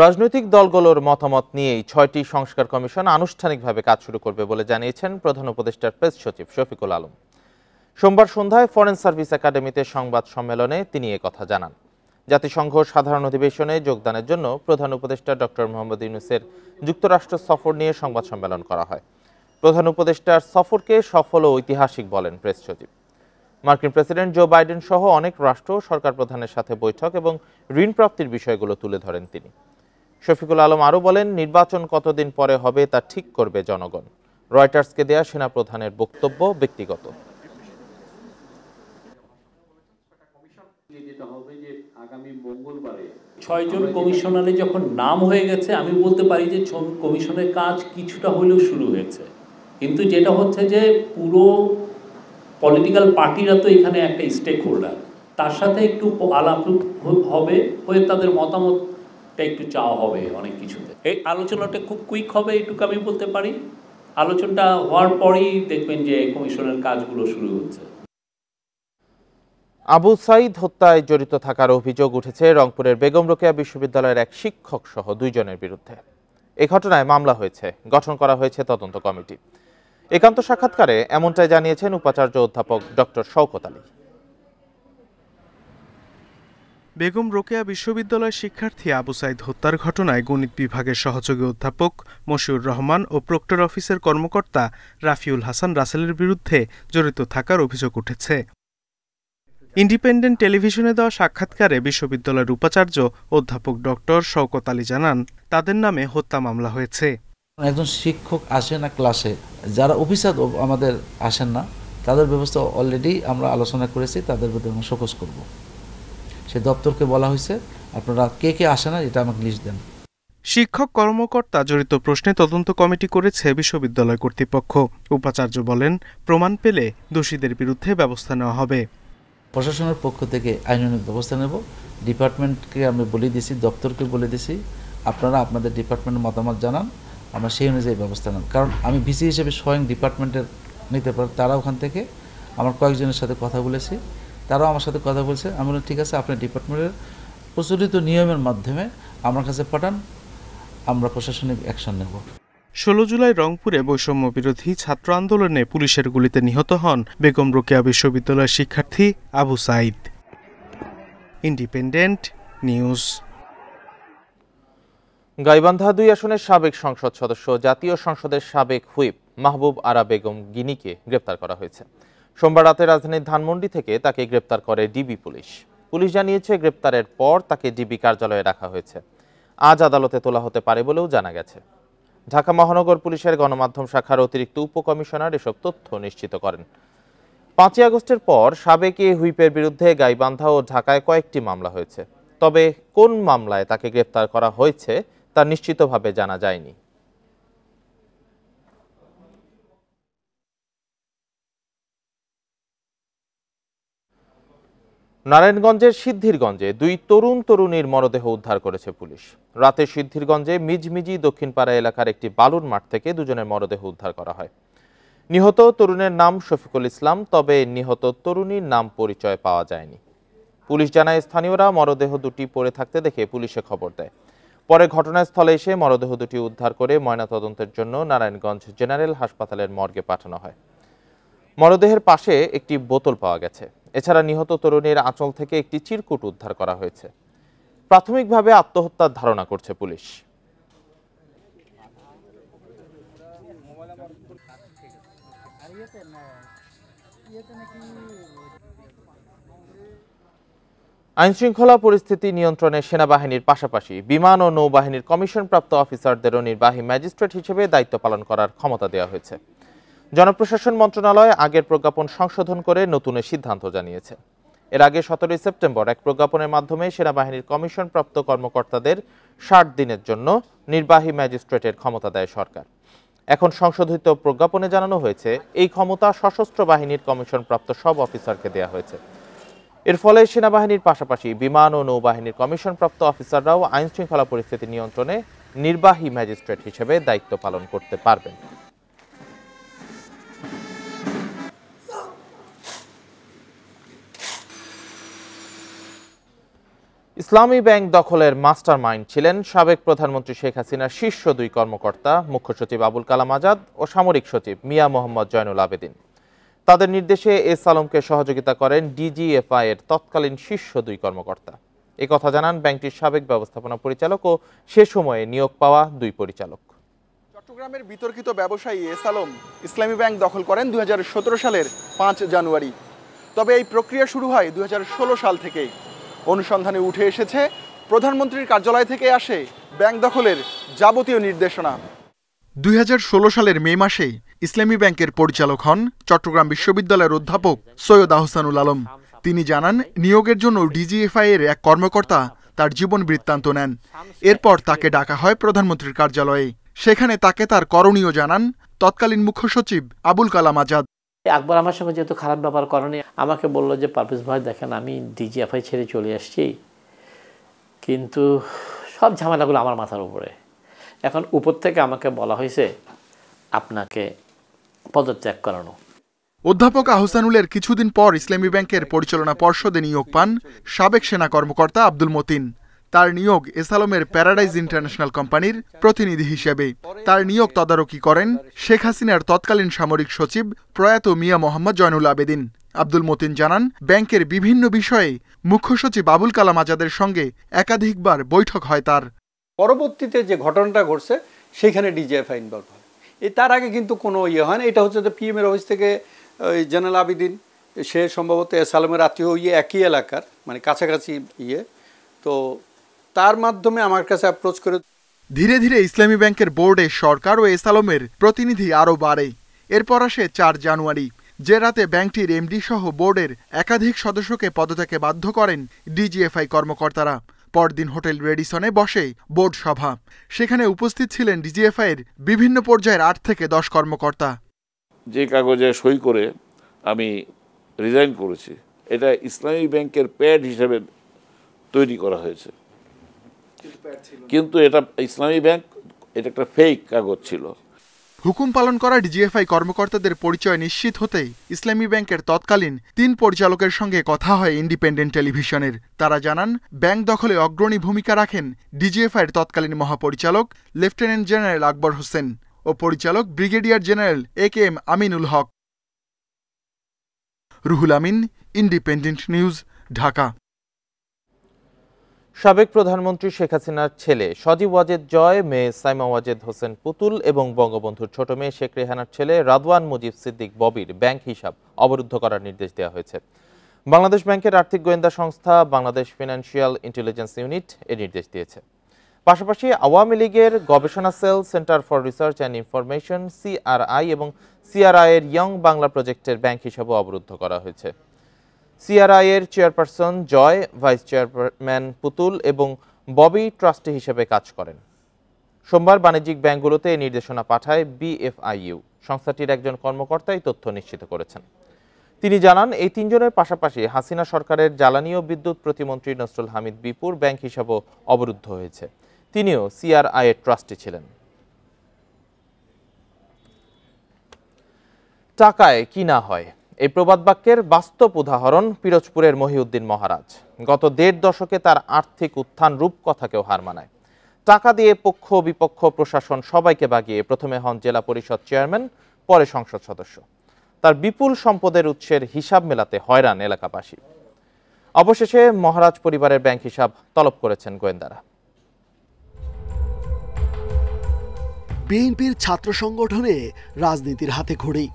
রাজনৈতিক দলগুলোর মতামত নিয়েই ৬টি সংস্কার কমিশন আনুষ্ঠানিকভাবে কাজ শুরু করবে বলে জানিয়েছেন প্রধান উপদেষ্টার প্রেস সচিব শফিকুল আলম। সোমবার সন্ধ্যায় ফরেন সার্ভিস একাডেমিতে সংবাদ সম্মেলনে তিনি একথা জানান। জাতিসংঘ সাধারণ অধিবেশনে যোগদানের জন্য প্রধান উপদেষ্টা ডক্টর মোহাম্মদ ইউনূসের যুক্তরাষ্ট্র সফর নিয়ে সংবাদ সম্মেলন করা হয়। প্রধান উপদেষ্টার সফরকে সফল ও ঐতিহাসিক বলেন প্রেস সচিব। মার্কিন প্রেসিডেন্ট জো বাইডেন সহ অনেক রাষ্ট্র সরকার প্রধানের সাথে বৈঠক এবং ঋণ প্রাপ্তির বিষয়গুলো তুলে ধরেন তিনি। শফিকুল আলম আরও বলেন, নির্বাচন কতদিন পরে হবে তা ঠিক করবে জনগণ। রয়টার্সকে দেয়া সেনাপ্রধানের বক্তব্য ব্যক্তিগত। ৬ জন কমিশনারে যখন নাম হয়ে গেছে, আমি বলতে পারি যে কমিশনের কাজ কিছুটা হলেও শুরু হয়েছে। কিন্তু যেটা হচ্ছে যে পুরো পলিটিক্যাল পার্টিরা তো এখানে একটা স্টেক হোল্ডার, তার সাথে একটু আলাপ হবে, হয়ে তাদের মতামতটা একটু চাওয়া হবে অনেক কিছুতে। এই আলোচনাটা খুব কুইক হবে, এটুকু আমি বলতে পারি। আলোচনাটা হওয়ার পরেই দেখবেন যে কমিশনের কাজগুলো শুরু হচ্ছে। আবু সাইদ হত্যায় জড়িত থাকার অভিযোগ উঠেছে রংপুরের বেগম রোকেয়া বিশ্ববিদ্যালয়ের এক শিক্ষক সহ 2 জনের বিরুদ্ধে। এই ঘটনায় মামলা হয়েছে, গঠন করা হয়েছে তদন্ত কমিটি। একান্ত সাক্ষাৎকারে এমনটাই জানিয়েছেন উপাচার্য অধ্যাপক ডক্টর শওকত আলী। বেগম রোকেয়া বিশ্ববিদ্যালয়ের শিক্ষার্থী আবু সাইদ হত্যার ঘটনায় গণিত বিভাগের সহযোগী অধ্যাপক মশিউর রহমান ও প্রক্টর অফিসের কর্মকর্তা রাফিউল হাসান রাসেলের বিরুদ্ধে জড়িত থাকার অভিযোগ উঠেছে। ইন্ডিপেন্ডেন্ট টেলিভিশনে দেওয়া সাক্ষাৎকারে বিশ্ববিদ্যালয়ের উপাচার্য অধ্যাপক ডক্টর শওকত আলী জানান, তাদের নামে হত্যা মামলা হয়েছে। একজন শিক্ষক আসে না ক্লাসে, যারা অফিসার আমাদের আসেন না, তাদের ব্যবস্থা অলরেডি আমরা আলোচনা করেছি, তাদের বিরুদ্ধে আমরা শোকজ করব। সে দপ্তরকে বলা হয়েছে, আপনারা কে কে আসে না এটা আমাকে লিস্ট দেন। শিক্ষক কর্মকর্তা জড়িত প্রশ্নে তদন্ত কমিটি করেছে বিশ্ববিদ্যালয় কর্তৃপক্ষ। উপাচার্য বলেন, প্রমাণ পেলে দোষীদের বিরুদ্ধে ব্যবস্থা নেওয়া হবে। প্রশাসনের পক্ষ থেকে আইনানুগ ব্যবস্থা নেব। ডিপার্টমেন্টকে আমি বলে দিয়েছি, দপ্তরকে বলে দিয়েছি, আপনারা আপনাদের ডিপার্টমেন্টের মতামত জানান, আমরা সেই অনুযায়ী ব্যবস্থা নেব। কারণ আমি ভিসি হিসেবে স্বয়ং ডিপার্টমেন্টের নিতে পারি, তারা ওখান থেকে আমার কয়েকজনের সাথে কথা বলেছি, তারাও আমার সাথে কথা বলছে। আমি বললাম, ঠিক আছে, আপনার ডিপার্টমেন্টের প্রচলিত নিয়মের মাধ্যমে আমার কাছে পাঠান, আমরা প্রশাসনিক অ্যাকশন নেব। 16 জুলাই রংপুরে বৈষম্য বিরোধী ছাত্র আন্দোলনে পুলিশের গুলিতে নিহত হন বেগম রোকেয়া বিশ্ববিদ্যালয়ের শিক্ষার্থী আবু সাইদ। Independent News. গাইবান্ধা 2 আসনের সাবেক সংসদ সদস্য, জাতীয় সংসদের সাবেক হুইপ মাহবুব আরা বেগম গিনিকে গ্রেপ্তার করা হয়েছে। সোমবার রাতে রাজধানীর ধানমন্ডি থেকে তাকে গ্রেপ্তার করে ডিবি পুলিশ। পুলিশ জানিয়েছে, গ্রেপ্তারের পর তাকে ডিবি কার্যালয়ে রাখা হয়েছে। আজ আদালতে তোলা হতে পারে বলেও জানা গেছে। ঢাকা মহানগর পুলিশের গণমাধ্যম শাখার অতিরিক্ত উপকমিশনার এসব তথ্য নিশ্চিত করেন। 5ই আগস্টের পর সাবেক এই হুইপের বিরুদ্ধে গাইবান্ধা ও ঢাকায় কয়েকটি মামলা হয়েছে। তবে কোন মামলায় তাকে গ্রেপ্তার করা হয়েছে তা নিশ্চিতভাবে জানা যায়নি। নারায়ণগঞ্জের সিদ্ধিরগঞ্জে 2 তরুণীর মরদেহ উদ্ধার করেছে পুলিশ। রাতে সিদ্ধিরগঞ্জে মিজমিজি দক্ষিণপাড়া এলাকার একটি বালুর মাঠ থেকে 2 জনের মরদেহ উদ্ধার করা হয়। নিহত তরুণের নাম শফিকুল ইসলাম, তবে নিহত তরুণীর নাম পরিচয় পাওয়া যায়নি। পুলিশ জানায়, স্থানীয়রা মরদেহ দুটি পড়ে থাকতে দেখে পুলিশে খবর দেয়। পরে ঘটনাস্থলে এসে মরদেহ দুটি উদ্ধার করে ময়নাতদন্তের জন্য নারায়ণগঞ্জ জেনারেল হাসপাতালের মর্গে পাঠানো হয়। মরদেহের পাশে একটি বোতল পাওয়া গেছে। এছাড়া নিহত তরুণীর আঁচল থেকে একটি চিরকুট উদ্ধার করা হয়েছে। প্রাথমিকভাবে আত্মহত্যার ধারণা করছে পুলিশ। আইনশৃঙ্খলা পরিস্থিতি নিয়ন্ত্রণে সেনাবাহিনীর পাশাপাশি বিমান ও নৌবাহিনীর কমিশনপ্রাপ্ত অফিসারদেরও নির্বাহী ম্যাজিস্ট্রেট হিসেবে দায়িত্ব পালন করার ক্ষমতা দেওয়া হয়েছে। জনপ্রশাসন মন্ত্রণালয় আগের প্রজ্ঞাপন সংশোধন করে নতুন সিদ্ধান্ত জানিয়েছে। এর আগে 17 সেপ্টেম্বর এক প্রজ্ঞাপনের মাধ্যমে সেনাবাহিনীর কমিশনপ্রাপ্ত কর্মকর্তাদের 60 দিনের জন্য নির্বাহী ম্যাজিস্ট্রেটের ক্ষমতা দেয় সরকার। এখন সংশোধিত প্রজ্ঞাপনে জানানো হয়েছে, এই ক্ষমতা সশস্ত্র বাহিনীর কমিশনপ্রাপ্ত সব অফিসারকে দেওয়া হয়েছে। এর ফলে সেনাবাহিনীর পাশাপাশি বিমান ও নৌবাহিনীর কমিশনপ্রাপ্ত অফিসাররাও আইনশৃঙ্খলা পরিস্থিতি নিয়ন্ত্রণে নির্বাহী ম্যাজিস্ট্রেট হিসেবে দায়িত্ব পালন করতে পারবেন। ইসলামী ব্যাংক দখলের মাস্টারমাইন্ড ছিলেন সাবেক প্রধানমন্ত্রী শেখ হাসিনার শীর্ষ দুই কর্মকর্তা মুখ্য সচিব আবুল কালাম আজাদ ও সামরিক সচিব মিয়া মোহাম্মদ জয়নুল আবেদিন। তাদের নির্দেশে এস আলমকে সহযোগিতা করেন ডিজিএফআই এর তৎকালীন শীর্ষ দুই কর্মকর্তা। এই কথা জানান ব্যাংকটির সাবেক ব্যবস্থাপনা পরিচালক ও সে সময়ে নিয়োগ পাওয়া দুই পরিচালক। চট্টগ্রামের বিতর্কিত ব্যবসায়ী এস আলম ইসলামী ব্যাংক দখল করেন 2017 সালের 5 জানুয়ারি। তবে এই প্রক্রিয়া শুরু হয় 2016 সাল থেকেই। অনুসন্ধানে উঠে এসেছে প্রধানমন্ত্রীর কার্যালয় থেকে আসে ব্যাংক দখলের যাবতীয় নির্দেশনা। 2016 সালের মে মাসে ইসলামী ব্যাংকের পরিচালক হন চট্টগ্রাম বিশ্ববিদ্যালয়ের অধ্যাপক সৈয়দ আহসানুল আলম। তিনি জানান, নিয়োগের জন্য ডিজিএফআই এর এক কর্মকর্তা তার জীবন বৃত্তান্ত নেন। এরপর তাকে ডাকা হয় প্রধানমন্ত্রীর কার্যালয়ে। সেখানে তাকে তার করণীয় জানান তৎকালীন মুখ্য সচিব আবুল কালাম আজাদ। আকবর আমার সঙ্গে যেহেতু খারাপ ব্যবহার করেনি, আমাকে বলল যে পারভেজ ভাই দেখেন, আমি ডিজিএফআই ছেড়ে চলে আসছি, কিন্তু সব ঝামেলাগুলো আমার মাথার উপরে। এখন উপর থেকে আমাকে বলা হয়েছে আপনাকে পদত্যাগ করানো। অধ্যাপক আহসানুলের কিছুদিন পর ইসলামী ব্যাংকের পরিচালনা পর্ষদে নিয়োগ পান সাবেক সেনা কর্মকর্তা আব্দুল মতিন। তার নিয়োগ এস আলমের প্যারাডাইজ ইন্টারন্যাশনাল কোম্পানির প্রতিনিধি হিসেবে। তার নিয়োগ তদারকি করেন শেখ হাসিনার তৎকালীন সামরিক সচিব প্রয়াত মিয়া মোহাম্মদ জয়নুল আবেদিন। আব্দুল মতিন জানান, ব্যাংকের বিভিন্ন বিষয়ে মুখ্য সচিব আবুল কালাম আজাদের সঙ্গে একাধিকবার বৈঠক হয় তার। পরবর্তীতে যে ঘটনাটা ঘটছে সেখানে ডিজিএফআই ইনভলভ হয়। তার আগে কিন্তু কোনো হয় না। এটা হচ্ছে পিএম এর অফিস থেকে জয়নুল আবেদিন, সে সম্ভবত এস আলমের আত্মীয় একই এলাকার, মানে কাছাকাছি তো তার মাধ্যমে আমার কাছে অ্যাপ্রোচ করে। ধীরে ধীরে ইসলামী ব্যাংকের বোর্ডে সরকার ও এস আলমের প্রতিনিধি আরও বাড়ে। এরপর আসে 4 জানুয়ারি, যে রাতে ব্যাংকটির এমডি সহ বোর্ডের একাধিক সদস্যকে পদত্যাগে বাধ্য করেন ডিজিএফআই কর্মকর্তারা। পরদিন হোটেল রেডিসনে বসে বোর্ড সভা। সেখানে উপস্থিত ছিলেন ডিজিএফআই এর বিভিন্ন পর্যায়ের 8 থেকে 10 কর্মকর্তা। যে কাগজে সই করে আমি রিজাইন করেছি, এটা ইসলামী ব্যাংকের প্যাড হিসেবে তৈরি করা হয়েছে, কিন্তু এটা ইসলামী ব্যাংক, এটা একটা ফেক কাগজ ছিল। হুকুম পালন করা ডিজিএফআই কর্মকর্তাদের পরিচয় নিশ্চিত হতেই ইসলামী ব্যাংকের তৎকালীন 3 পরিচালকের সঙ্গে কথা হয় ইন্ডিপেন্ডেন্ট টেলিভিশনের। তারা জানান, ব্যাংক দখলে অগ্রণী ভূমিকা রাখেন ডিজিএফআইয়ের তৎকালীন মহাপরিচালক লেফটেন্যান্ট জেনারেল আকবর হোসেন ও পরিচালক ব্রিগেডিয়ার জেনারেল AKM আমিনুল হক। Ruhul Amin, independent News, Dhaka. সাবেক প্রধানমন্ত্রী শেখ হাসিনার ছেলে সজীব ওয়াজেদ জয়, মেয়ে সাইমা ওয়াজেদ হোসেন পুতুল এবং বঙ্গবন্ধুর ছোট মেয়ে শেখ রেহানার ছেলে রাদওয়ান মুজিব সিদ্দিক ববির ব্যাংক হিসাব অবরুদ্ধ করার নির্দেশ দেওয়া হয়েছে। বাংলাদেশ ব্যাংকের আর্থিক গোয়েন্দা সংস্থা বাংলাদেশ ফিনান্সিয়াল ইন্টেলিজেন্স ইউনিট এ নির্দেশ দিয়েছে। পাশাপাশি আওয়ামী লীগের গবেষণা cell, centre for research and information CRI এবং CRI এর ইয়ং বাংলা প্রজেক্টের ব্যাংক হিসাবও অবরুদ্ধ করা হয়েছে। CRI এর চেয়ারপারসন জয়, ভাইস চেয়ারম্যান পুতুল এবং ববি ট্রাস্টি হিসেবে কাজ করেন। সোমবার বাণিজ্যিক ব্যাংকগুলোতে এই নির্দেশনা পাঠায় BFIU। সংস্থাটির একজন কর্মকর্তা এই তথ্য নিশ্চিত করেছেন। তিনি জানান, এই 3 জনের পাশাপাশি হাসিনা সরকারের জ্বালানি ও বিদ্যুৎ প্রতিমন্ত্রী নসরুল হামিদ বিপুর ব্যাংক হিসাবও অবরুদ্ধ হয়েছে। তিনিও CRI এর ট্রাস্টি ছিলেন। টাকায় কি না হয়, এই প্রবাদ বাক্যের বাস্তব উদাহরণ পিরোজপুরের মহিউদ্দিন মহারাজ। গত 1.5 দশকে তার আর্থিক উত্থান রূপকথাকেও হার মানায়। টাকা দিয়ে পক্ষ বিপক্ষ প্রশাসন সবাইকে বাগিয়ে প্রথমে হন জেলা পরিষদ চেয়ারম্যান, পরে সংসদ সদস্য। তার বিপুল সম্পদের উৎসের হিসাব মেলাতে হয়রান এলাকাবাসী। অবশেষে মহারাজ পরিবারের ব্যাংক হিসাব তলব করেছেন গোয়েন্দারা। বিএনপির ছাত্র সংগঠনে রাজনীতির হাতে খড়ি।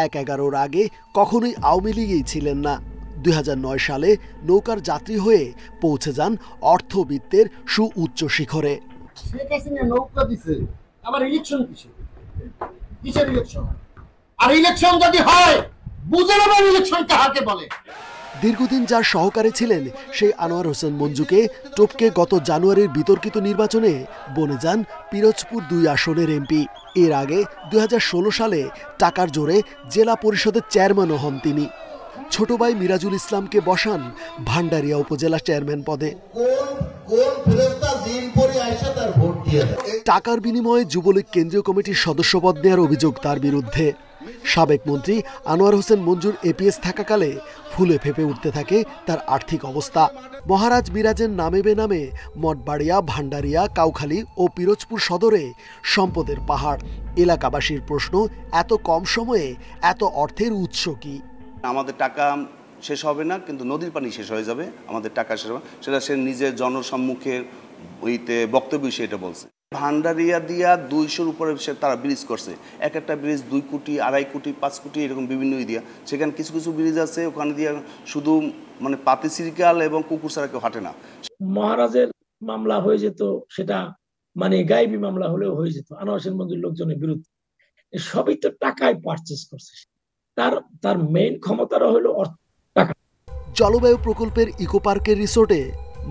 1-11-র আগে কখনোই আওয়ামী লীগেই ছিলেন না। 2009 সালে নৌকার যাত্রী হয়ে পৌঁছে যান অর্থবিত্তের সুউচ্চ শিখরে। শেখ হাসিনা নৌকা দিছে, আবার ইলেকশন কিসের ইলেকশন? আর ইলেকশন যদি হয়, বুঝে নেবেন ইলেকশন কাকে বলে। দীর্ঘদিন যার সহকারী ছিলেন সেই আনোয়ার হোসেন মঞ্জুকে টপকে গত জানুয়ারির বিতর্কিত নির্বাচনে বনে যান পিরোজপুর 2 আসনের এমপি। এর আগে 2016 সালে টাকার জোরে জেলা পরিষদের চেয়ারম্যানও হন তিনি। ছোট ভাই মিরাজুল ইসলামকে বসান ভান্ডারিয়া উপজেলা চেয়ারম্যান পদে। টাকার বিনিময়ে যুবলীগ কেন্দ্রীয় কমিটির সদস্যপদ নেওয়ার অভিযোগ তার বিরুদ্ধে। সাবেক মন্ত্রী আনোয়ার হোসেন মঞ্জুর এপিএস থাকাকালে ফুলে ফেপে উঠতে থাকে তার আর্থিক অবস্থা। মহারাজ মিরাজের নামে বেনামে মঠবাড়িয়া, ভান্ডারিয়া, কাউখালী ও পিরোজপুর সদরে সম্পদের পাহাড়। এলাকাবাসীর প্রশ্ন, এত কম সময়ে এত অর্থের উৎস কি? আমাদের টাকা শেষ হবে না, কিন্তু নদীর পানি শেষ হয়ে যাবে, আমাদের টাকা শেষ হবে, সেটা সে নিজের জনসম্মুখের ওইতে বক্তব্য সেটা বলছে। ভান্ডারিয়া দিয়া 200-র উপরে তারা ব্রিজ করছে, এক একটা ব্রিজ 2 কোটি, 2.5 কোটি, 5 কোটি এরকম বিভিন্ন দিয়া। সেখানে কিছু কিছু ব্রিজ আছে ওখানে দিয়ে শুধু মানে পাতি সিরিকাল এবং কুকুর ছাড়া কেউ হাঁটে না। মহারাজের মামলা হয়ে যেত, সেটা মানে গায়েবী মামলা হলেও হয়ে যেত আনোয়ার হোসেন মঞ্জুর লোকজনের বিরুদ্ধে। সবই তো টাকায় পারচেজ করছে, তার মেইন ক্ষমতাটা হলো টাকা। জলবায়ু প্রকল্পের ইকো পার্কের রিসোর্টে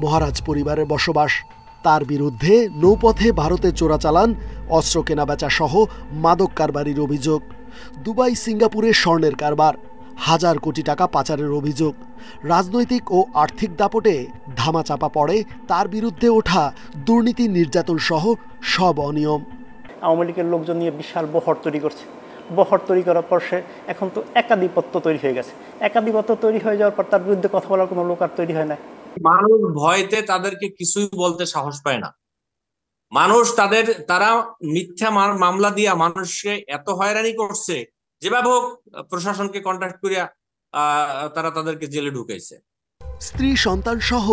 মহারাজ পরিবারের বসবাস। তার বিরুদ্ধে নৌপথে ভারতে চোরাচালান, অস্ত্র কেনাবেচা সহ মাদক কারবারির অভিযোগ। দুবাই, সিঙ্গাপুরে স্বর্ণের কারবার, 1000 কোটি টাকা পাচারের অভিযোগ। রাজনৈতিক ও আর্থিক দাপটে ধামাচাপা পড়ে তার বিরুদ্ধে ওঠা দুর্নীতি, নির্যাতন সহ সব অনিয়ম। আওয়ামী লীগের লোকজন নিয়ে বিশাল বহর তৈরি করছে। বহর তৈরি করার পর সে এখন তো একাধিপত্য তৈরি হয়ে গেছে। একাধিপত্য তৈরি হয়ে যাওয়ার পর তার বিরুদ্ধে কথা বলার কোনো লোক আর তৈরি হয় না। মানুষ ভয়তে তাদেরকে কিছুই বলতে সাহস পায় না। মানুষ তারা মিথ্যা মামলা দিয়া মানুষকে এত হয়রানি করছে, যেভাবে হোক প্রশাসনকে কন্ট্যাক্ট করিয়া তারা তাদেরকে জেলে ঢুকাইছে। স্ত্রী, সন্তান সহ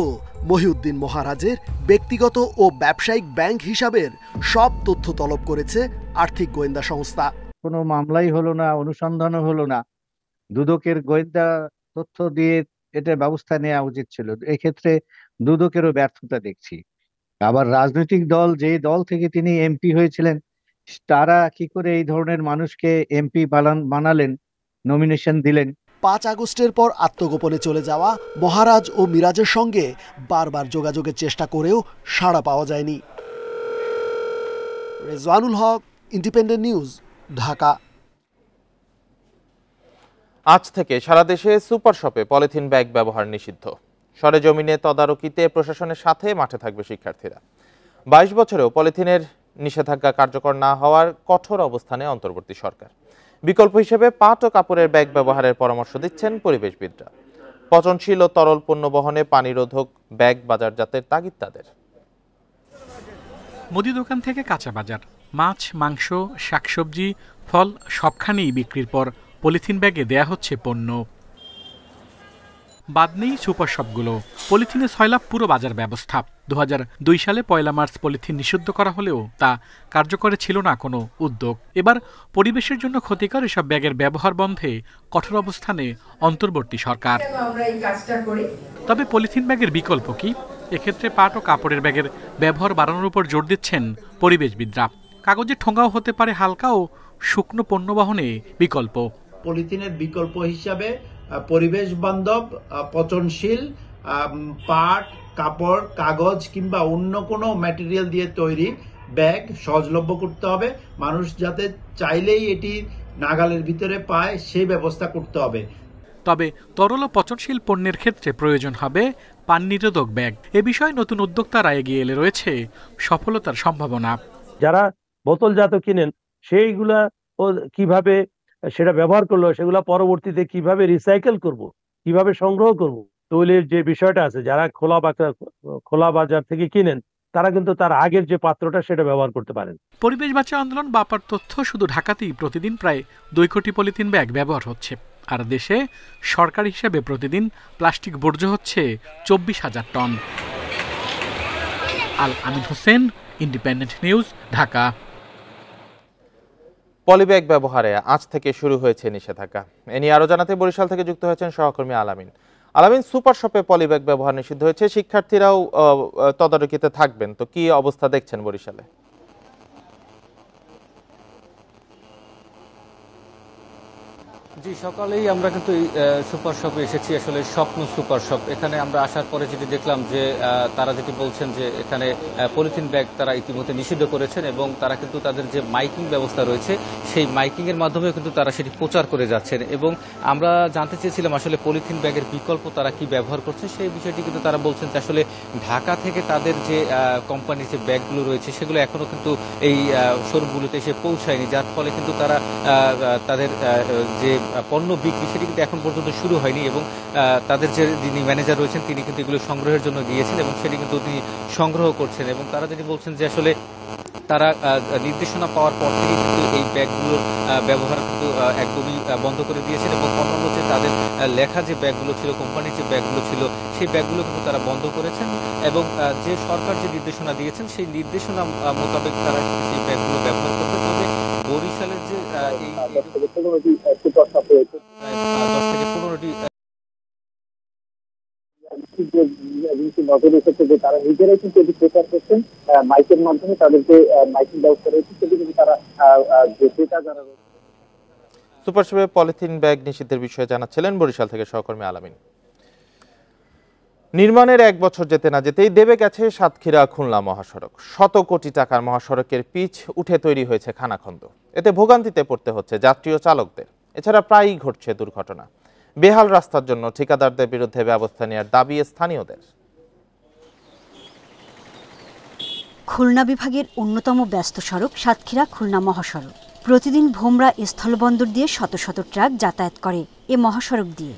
মহিউদ্দিন মহারাজের ব্যক্তিগত ও ব্যবসায়িক ব্যাংক হিসাবের সব তথ্য তলব করেছে আর্থিক গোয়েন্দা সংস্থা। কোনো মামলাই হলো না, অনুসন্ধানও হলো না, দুদকের গোয়েন্দা তথ্য দিয়ে এটা ব্যবস্থা নেওয়া উচিত ছিল। এক্ষেত্রে দুদকেরও ব্যর্থতা দেখছি। আবার রাজনৈতিক দল, যে দল থেকে তিনি এমপি হয়েছিলেন, তারা কি করে এই ধরনের মানুষকে এমপি বানালেন, নমিনেশন দিলেন। 5 আগস্টের পর আত্মগোপনে চলে যাওয়া মহারাজ ও মিরাজের সঙ্গে বারবার যোগাযোগের চেষ্টা করেও সাড়া পাওয়া যায়নি। রেজওয়ানুল হক, ইন্ডিপেন্ডেন্ট নিউজ, ঢাকা। আজ থেকে সারা দেশে সুপার শপে পলিথিন ব্যাগ ব্যবহার নিষিদ্ধ। সরেজমিনে তদারকিতে প্রশাসনের সাথে মাঠে থাকবে শিক্ষার্থীরা। 22 বছরেও পলিথিনের নিষেধাজ্ঞা কার্যকর না হওয়ার কঠোর অবস্থানে অন্তর্বর্তী সরকার। বিকল্প হিসেবে পাট ও কাপড়ের ব্যাগ ব্যবহারের পরামর্শ দিচ্ছেন পরিবেশবিদরা। পচনশীল ও তরল পণ্য বহনে পানিরোধক ব্যাগ বাজারজাতের তাগিদ তাদের। মুদি দোকান থেকে কাঁচা বাজার, মাছ, মাংস, শাকসবজি, ফল সবখানেই বিক্রির পর পলিথিন ব্যাগে দেয়া হচ্ছে পণ্য। বাদ নেই সুপার শপগুলো। পলিথিনে সয়লাভ পুরো বাজার ব্যবস্থা। 2002 সালে 1 মার্চ পলিথিন নিষিদ্ধ করা হলেও তা কার্যকরে ছিল না কোনো উদ্যোগ। এবার পরিবেশের জন্য ক্ষতিকর এসব ব্যাগের ব্যবহার বন্ধে কঠোর অবস্থানে অন্তর্বর্তী সরকার। তবে পলিথিন ব্যাগের বিকল্প কি? এক্ষেত্রে পাট ও কাপড়ের ব্যাগের ব্যবহার বাড়ানোর উপর জোর দিচ্ছেন পরিবেশবিদরা। কাগজের ঠোঙাও হতে পারে হালকা ও শুকনো পণ্য বহনে বিকল্প। পলিথিনের বিকল্প হিসাবে পরিবেশ বান্ধব, পচনশীল পাট, কাপড়, কাগজ কিংবা অন্য কোনো ম্যাটেরিয়াল দিয়ে তৈরি ব্যাগ সহজলভ্য করতে হবে। মানুষ যাতে চাইলেই এটি নাগালের ভিতরে পায় সেই ব্যবস্থা করতে হবে। তবে তরল ও পচনশীল পণ্যের ক্ষেত্রে প্রয়োজন হবে পান নিরোধক ব্যাগ। এ বিষয়ে নতুন উদ্যোক্তারা এগিয়ে এলে রয়েছে সফলতার সম্ভাবনা। যারা বোতলজাত কিনেন সেইগুলা কিভাবে সেটা ব্যবহার করলো, সেগুলা পরবর্তীতে কিভাবে রিসাইকেল করব, কিভাবে সংগ্রহ করব, তৈলের যে বিষয়টা আছে, যারা খোলা বাজার থেকে কিনেন তারা কিন্তু তার আগের যে পাত্রটা সেটা ব্যবহার করতে পারেন। পরিবেশ বাঁচাও আন্দোলন বাপার তথ্য, শুধু ঢাকাতেই প্রতিদিন প্রায় 2 কোটি পলিথিন ব্যাগ ব্যবহার হচ্ছে। আর দেশে সরকার হিসেবে প্রতিদিন প্লাস্টিক বর্জ্য হচ্ছে 24,000 টন। Al Amin Hossain, Independent News, Dhaka. Polybag ব্যবহারে আজ থেকে শুরু হয়েছে নিষেধাজ্ঞা। এ নিয়ে আরো জানাতে বরিশাল থেকে যুক্ত হয়েছেন সহকর্মী আলামিন। আলামিন, সুপার শপে পলিব্যাগ ব্যবহার নিষিদ্ধ হয়েছে, শিক্ষার্থীরাও তদারকিতে থাকবেন, তো কি অবস্থা দেখছেন বরিশালে? জি, সকালেই আমরা কিন্তু সুপার শপে এসেছি, আসলে স্বপ্ন সুপার শপ। এখানে আমরা আসার পরে যেটি দেখলাম যে তারা যেটি বলছেন যে এখানে পলিথিন ব্যাগ তারা ইতিমধ্যে নিষিদ্ধ করেছেন এবং তারা কিন্তু তাদের যে মাইকিং ব্যবস্থা রয়েছে সেই মাইকিং এর মাধ্যমে কিন্তু তারা সেটি প্রচার করে যাচ্ছেন। এবং আমরা জানতে চেয়েছিলাম আসলে পলিথিন ব্যাগের বিকল্প তারা কি ব্যবহার করছে, সেই বিষয়টি কিন্তু তারা বলছেন যে আসলে ঢাকা থেকে তাদের যে কোম্পানির যে ব্যাগগুলো রয়েছে সেগুলো এখনো কিন্তু এই শোরুমগুলোতে এসে পৌঁছায়নি, যার ফলে কিন্তু তারা তাদের যে পণ্য বিক্রি সেটি কিন্তু এখন পর্যন্ত শুরু হয়নি। এবং তাদের যে যিনি ম্যানেজার রয়েছেন তিনি কিন্তু এগুলো সংগ্রহের জন্য গিয়েছেন এবং সেটি কিন্তু তিনি সংগ্রহ করছেন। এবং তারা যেটি বলছেন যে আসলে তারা নির্দেশনা পাওয়ার পর থেকে কিন্তু এই ব্যাগগুলোর ব্যবহার কিন্তু একদমই বন্ধ করে দিয়েছেন এবং অন্যান্য যে তাদের লেখা যে ব্যাগগুলো ছিল, কোম্পানির যে ব্যাগগুলো ছিল সেই ব্যাগগুলো কিন্তু তারা বন্ধ করেছেন এবং যে সরকার যে নির্দেশনা দিয়েছেন সেই নির্দেশনা মোতাবেক তারা সেই ব্যাগগুলো ব্যবহার করতে হবে। বরিশালের যে এই 10 থেকে 15টি নজরে এসেছে যে তারা নিজেরাই কিন্তু এটি প্রচার করছেন মাইকের মাধ্যমে, তাদের যে মাইকিং ব্যবস্থা রয়েছে সেটি কিন্তু তারা যে ক্রেতা যারা রয়েছে। সুপার শপে পলিথিন ব্যাগ নিষিদ্ধের বিষয়ে জানাচ্ছিলেন বরিশাল থেকে সহকর্মী আলামিন। নির্মাণের 1 বছর যেতে না যেতেই দেবে গেছে সাতক্ষীরা খুলনা মহাসড়ক। শত কোটি টাকার মহাসড়কের পিচ উঠে তৈরি হয়েছে খানাখন্দ। এতে ভোগান্তিতে পড়তে হচ্ছে যাত্রী ও চালকদের। এছাড়া প্রায়ই ঘটছে দুর্ঘটনা। বেহাল রাস্তার জন্য ঠিকাদারদের বিরুদ্ধে ব্যবস্থা নেওয়ার দাবি স্থানীয়দের। খুলনা বিভাগের অন্যতম ব্যস্ত সড়ক সাতক্ষীরা খুলনা মহাসড়ক। প্রতিদিন ভোমরা স্থলবন্দর দিয়ে শত শত ট্রাক যাতায়াত করে এ মহাসড়ক দিয়ে।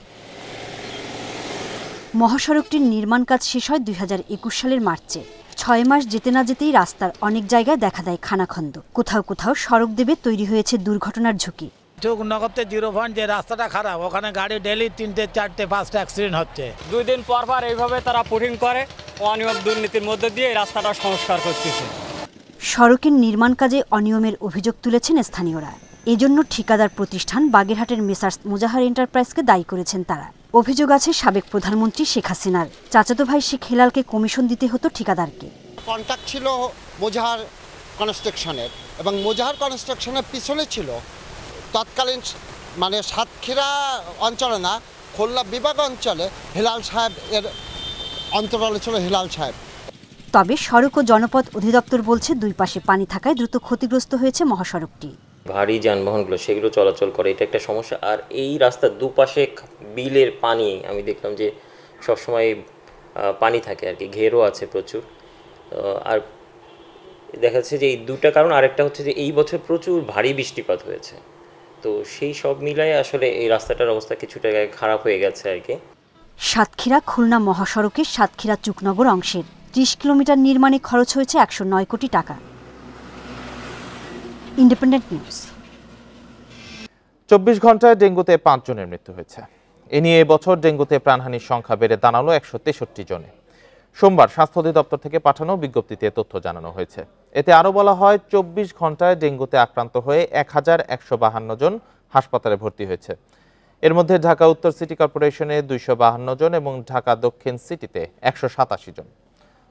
মহাসড়কটির নির্মাণ কাজ শেষ হয় 2021 সালের মার্চে। 6 মাস যেতে না যেতেই রাস্তার অনেক জায়গায় দেখা দেয় খানাখন্দ। কোথাও কোথাও সড়ক দেবে তৈরি হয়েছে দুর্ঘটনার ঝুঁকি। নগদে 0 পয়েন্ট যে রাস্তাটা খারাপ, ওখানে গাড়ি ডেলি 3টে 4টে 5টা অ্যাক্সিডেন্ট হচ্ছে। 2 দিন পর পর এইভাবে তারা পুটিং করে, অনিয়ম দুর্নীতির মধ্যে দিয়ে রাস্তাটা সংস্কার করতেছে। সড়কের নির্মাণ কাজে অনিয়মের অভিযোগ তুলেছেন স্থানীয়রা। এজন্য ঠিকাদার প্রতিষ্ঠান বাগেরহাটের মেসার্স মুজাহার এন্টারপ্রাইজকে দায়ী করেছেন তারা। অভিযোগ আছে সাবেক প্রধানমন্ত্রী শেখ হাসিনার চাচাতো ভাই শেখ হেলালকে কমিশন দিতে হতো ঠিকাদারকে। কন্ট্রাক্ট ছিল মুজাহার কনস্ট্রাকশনের এবং মুজাহার কনস্ট্রাকশনের পিছনে ছিল তৎকালীন মানে সাতক্ষীরা অঞ্চলে না, খুলনা বিভাগ অঞ্চলে হেলাল সাহেব এর অন্তরালে ছিল হেলাল সাহেব। তবে সড়ক ও জনপথ অধিদপ্তর বলছে দুই পাশে পানি থাকায় দ্রুত ক্ষতিগ্রস্ত হয়েছে মহাসড়কটি। ভারী যানবাহনগুলো সেগুলো চলাচল করে, এটা একটা সমস্যা। আর এই রাস্তার দুপাশে বিলের পানি আমি দেখলাম যে সবসময় পানি থাকে আর কি, ঘেরও আছে প্রচুর। আর দেখা যাচ্ছে যে এই দুটা কারণ, আরেকটা হচ্ছে যে এই বছর প্রচুর ভারী বৃষ্টিপাত হয়েছে, তো সেই সব মিলায় আসলে এই রাস্তাটার অবস্থা কিছুটা খারাপ হয়ে গেছে আর কি। সাতক্ষীরা খুলনা মহাসড়কের সাতক্ষীরা চুকনগর অংশের 30 কিলোমিটার নির্মাণে খরচ হয়েছে 109 কোটি টাকা। Independent news. 24 ঘন্টায় ডেঙ্গুতে 5 জনের মৃত্যু হয়েছে। এ নিয়ে এবছর ডেঙ্গুতে প্রাণহানির সংখ্যা বেড়ে দাঁড়ালো 163 জনে। সোমবার স্বাস্থ্য অধিদপ্তর থেকে পাঠানো বিজ্ঞপ্তিতে তথ্য জানানো হয়েছে। এতে আরও বলা হয় 24 ঘন্টায় ডেঙ্গুতে আক্রান্ত হয়ে 1152 জন হাসপাতালে ভর্তি হয়েছে। এর মধ্যে ঢাকা উত্তর সিটি কর্পোরেশনে 252 জন এবং ঢাকা দক্ষিণ সিটিতে 187 জন।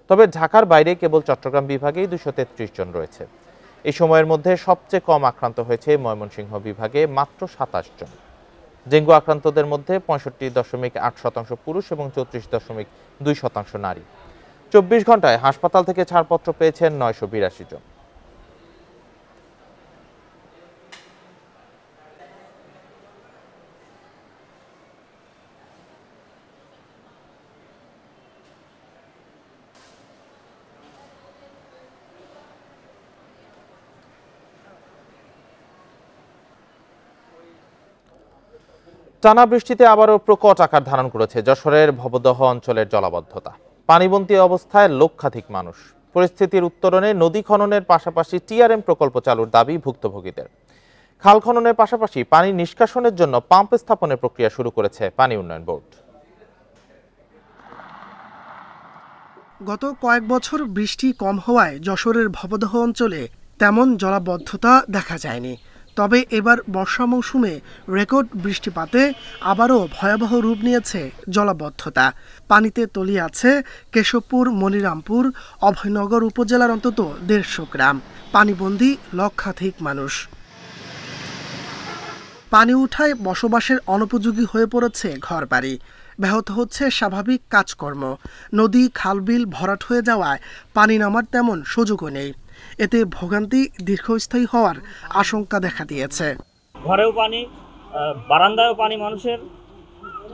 তবে ঢাকার বাইরে কেবল চট্টগ্রাম বিভাগেই 233 জন রয়েছে। এই সময়ের মধ্যে সবচেয়ে কম আক্রান্ত হয়েছে ময়মনসিংহ বিভাগে, মাত্র 27 জন। ডেঙ্গু আক্রান্তদের মধ্যে 65.8% পুরুষ এবং 34.2% নারী। 24 ঘন্টায় হাসপাতাল থেকে ছাড়পত্র পেয়েছেন 982 জন। টানা বৃষ্টিতে আবারও প্রকট আকার ধারণ করেছে যশোরের ভবদহ অঞ্চলের জলাবদ্ধতা। পানিবন্দী অবস্থায় লক্ষাধিক মানুষ। পরিস্থিতির উত্তরণে নদী খননের পাশাপাশি টিআরএম প্রকল্প চালুর দাবি ভুক্তভোগীদের। খাল খননের পাশাপাশি পানি নিষ্কাশনের জন্য পাম্প স্থাপনের প্রক্রিয়া শুরু করেছে পানি উন্নয়ন বোর্ড। গত কয়েক বছর বৃষ্টি কম হওয়ায় যশোরের ভবদহ অঞ্চলে তেমন জলাবদ্ধতা দেখা যায়নি। তবে এবার বর্ষা মৌসুমে রেকর্ড বৃষ্টিপাতে আবারও ভয়াবহ রূপ নিয়েছে জলাবদ্ধতা। পানিতে তলিয়ে আছে কেশবপুর, মনিরামপুর, অভয়নগর উপজেলার অন্তত 150 গ্রাম। পানিবন্দী লক্ষাধিক মানুষ। পানি উঠায় বসবাসের অনুপযোগী হয়ে পড়েছে ঘরবাড়ি, ব্যাহত হচ্ছে স্বাভাবিক কাজকর্ম। নদী খালবিল ভরাট হয়ে যাওয়ায় পানি নামার তেমন সুযোগও নেই। এতে ভোগান্তি দীর্ঘস্থায়ী হওয়ার আশঙ্কা দেখা দিয়েছে। ঘরেও পানি, বারান্দায়ও পানি, মানুষের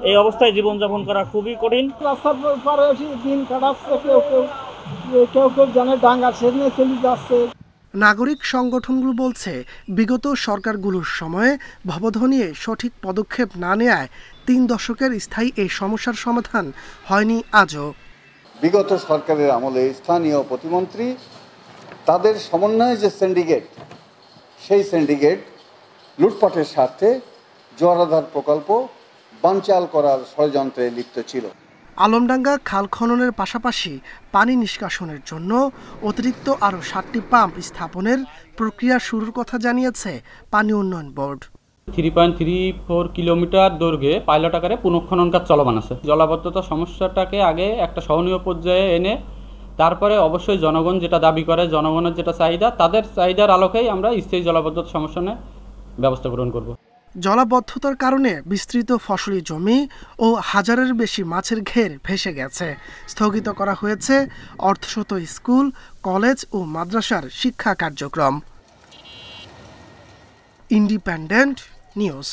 এই অবস্থায় জীবনযাপন করা খুবই কঠিন। রাস্তার পারে দিন কাটাচ্ছে, কেউ জানে ডাঙ্গা সেদিনে চলে যাচ্ছে। নাগরিক সংগঠনগুলো বলছে, বিগত সরকারগুলোর সময়ে ভবধ নিয়ে সঠিক পদক্ষেপ না নেয়ায় 3 দশকের স্থায়ী এই সমস্যার সমাধান হয়নি আজও। বিগত সরকারের আমলে স্থানীয় প্রতিমন্ত্রী তাদের সমন্বয়ে যে সিন্ডিকেট, সেই সিন্ডিকেট লুটপাটের স্বার্থে জোয়ারাধার প্রকল্প বানচাল করার ষড়যন্ত্রে লিপ্ত ছিল। আলমডাঙ্গা খাল খননের পাশাপাশি পানি নিষ্কাশনের জন্য অতিরিক্ত আরও 7টি পাম্প স্থাপনের প্রক্রিয়া শুরুর কথা জানিয়েছে পানি উন্নয়ন বোর্ড। 3.34 কিলোমিটার দৈর্ঘ্যে পাইলট আকারে পুনঃখনন কাজ চলমান আছে। জলাবদ্ধতা সমস্যাটাকে আগে একটা সহনীয় পর্যায়ে এনে তারপরে অবশ্যই জনগণ যেটা দাবি করে, জনগণের যেটা চাহিদা, তাদের চাহিদার আলোকেই আমরা স্থায়ী জলাবদ্ধতা সমাধানের ব্যবস্থা গ্রহণ করব। জলাবদ্ধতার কারণে বিস্তৃত ফসলি জমি ও হাজারের বেশি মাছের ঘের ভেসে গেছে। স্থগিত করা হয়েছে অর্ধশত স্কুল, কলেজ ও মাদ্রাসার শিক্ষা কার্যক্রম। Independent news.